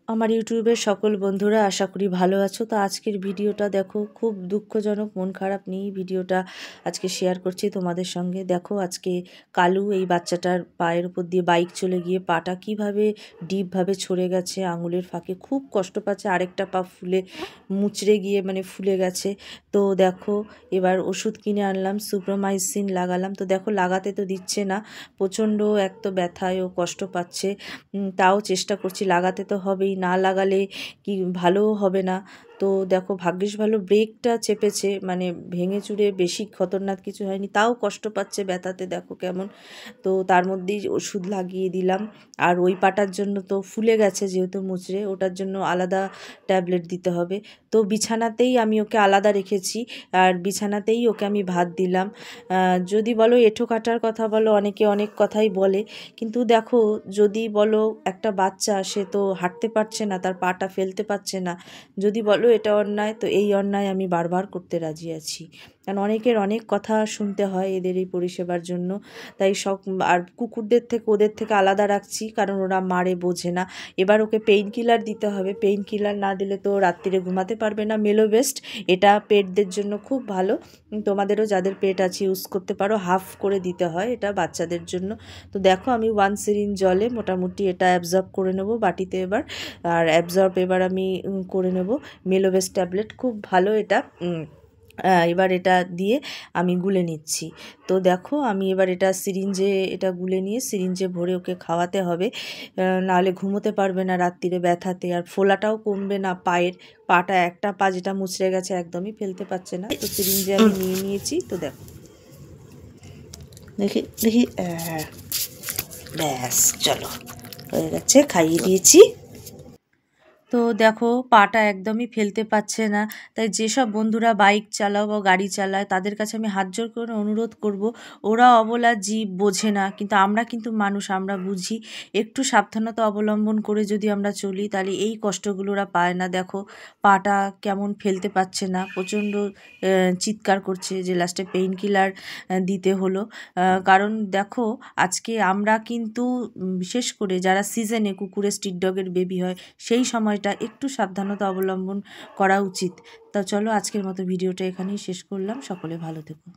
আমার ইউটিউবের সকল বন্ধুরা আশা করি ভালো আছো। তো আজকের ভিডিওটা দেখো, খুব দুঃখজনক, মন খারাপ নিয়েই ভিডিওটা আজকে শেয়ার করছি তোমাদের সঙ্গে। দেখো আজকে কালু এই বাচ্চাটার পায়ের উপর দিয়ে বাইক চলে গিয়ে পাটা কিভাবে ডিপভাবে ছড়ে গেছে, আঙুলের ফাঁকে খুব কষ্ট পাচ্ছে, আরেকটা পা ফুলে মুচড়ে গিয়ে মানে ফুলে গেছে। তো দেখো এবার ওষুধ কিনে আনলাম, সুপ্রোমাইসিন লাগালাম। তো দেখো লাগাতে তো দিচ্ছে না, প্রচণ্ড এক তো ব্যথায় ও কষ্ট পাচ্ছে, তাও চেষ্টা করছি, লাগাতে তো হবেই, না লাগালে কি ভালোও হবে না। তো দেখো ভাগ্যিস ভালো ব্রেকটা চেপেছে, মানে ভেঙে চুরে বেশি খতরনাক কিছু হয়নি, তাও কষ্ট পাচ্ছে ব্যথাতে দেখো কেমন। তো তার মধ্যেই ওষুধ লাগিয়ে দিলাম। আর ওই পাটার জন্য তো ফুলে গেছে যেহেতু মুচড়ে, ওটার জন্য আলাদা ট্যাবলেট দিতে হবে। তো বিছানাতেই আমি ওকে আলাদা রেখেছি, আর বিছানাতেই ওকে আমি ভাত দিলাম। যদি বলো এঁঠো কাটার কথা বলো, অনেকে অনেক কথাই বলে, কিন্তু দেখো যদি বলো একটা বাচ্চা, সে তো হাঁটতে পারছে না, তার পাটা ফেলতে পারছে না, যদি বলো এটা অন্যায়, তো এই অন্যায় আমি বারবার করতে রাজি আছি। কারণ অনেকের অনেক কথা শুনতে হয় এদের এই পরিষেবার জন্য, তাই সব। আর কুকুরদের থেকে ওদের থেকে আলাদা রাখছি, কারণ ওরা মারে বোঝে না। এবার ওকে পেইন কিলার দিতে হবে, পেইন কিলার না দিলে তো রাত্রিরে ঘুমাতে পারবে না। মেলোবেস্ট, এটা পেটদের জন্য খুব ভালো, তোমাদেরও যাদের পেট আছে ইউজ করতে পারো, হাফ করে দিতে হয় এটা বাচ্চাদের জন্য। তো দেখো আমি 1 সিরিঞ্জ জলে মোটামুটি এটা অ্যাবজর্ব করে নেব বাটিতে এবার। আর অ্যাবজর্ব এবার আমি করে নেব মেলোবেস্ট ট্যাবলেট, খুব ভালো এটা। এবার এটা দিয়ে আমি গুলে নিচ্ছি। তো দেখো আমি এবার এটা সিরিঞ্জে, এটা গুলে নিয়ে সিরিঞ্জে ভরে ওকে খাওয়াতে হবে, নাহলে ঘুমোতে পারবে না রাত্রিরে ব্যথাতে, আর ফোলাটাও কমবে না পায়ের। পাটা একটা পা যেটা মুচড়ে গেছে একদমই ফেলতে পারছে না। তো সিরিঞ্জে আমি নিয়ে নিয়েছি। তো দেখো দেখি দেখি, ব্যাস চলো হয়ে গেছে, খাইয়ে দিয়েছি। তো দেখো পাটা একদমই ফেলতে পারছে না। তাই যেসব বন্ধুরা বাইক চালাও বা গাড়ি চালায় তাদের কাছে আমি হাত জোর করে অনুরোধ করব, ওরা অবলা জীব, বোঝে না, কিন্তু আমরা কিন্তু মানুষ, আমরা বুঝি। একটু সাবধানতা অবলম্বন করে যদি আমরা চলি তাহলে এই কষ্টগুলো ওরা পায় না। দেখো পাটা কেমন ফেলতে পারছে না, প্রচণ্ড চিৎকার করছে, যে লাস্টে পেইন কিলার দিতে হলো। কারণ দেখো আজকে আমরা কিন্তু বিশেষ করে যারা সিজনে কুকুরের স্ট্রিট ডগের বেবি হয়, সেই সময়টা একটু সাবধানতা অবলম্বন করা উচিত। তা চলো আজকের মতো ভিডিওটা এখানেই শেষ করলাম, সকলে ভালো থেকো।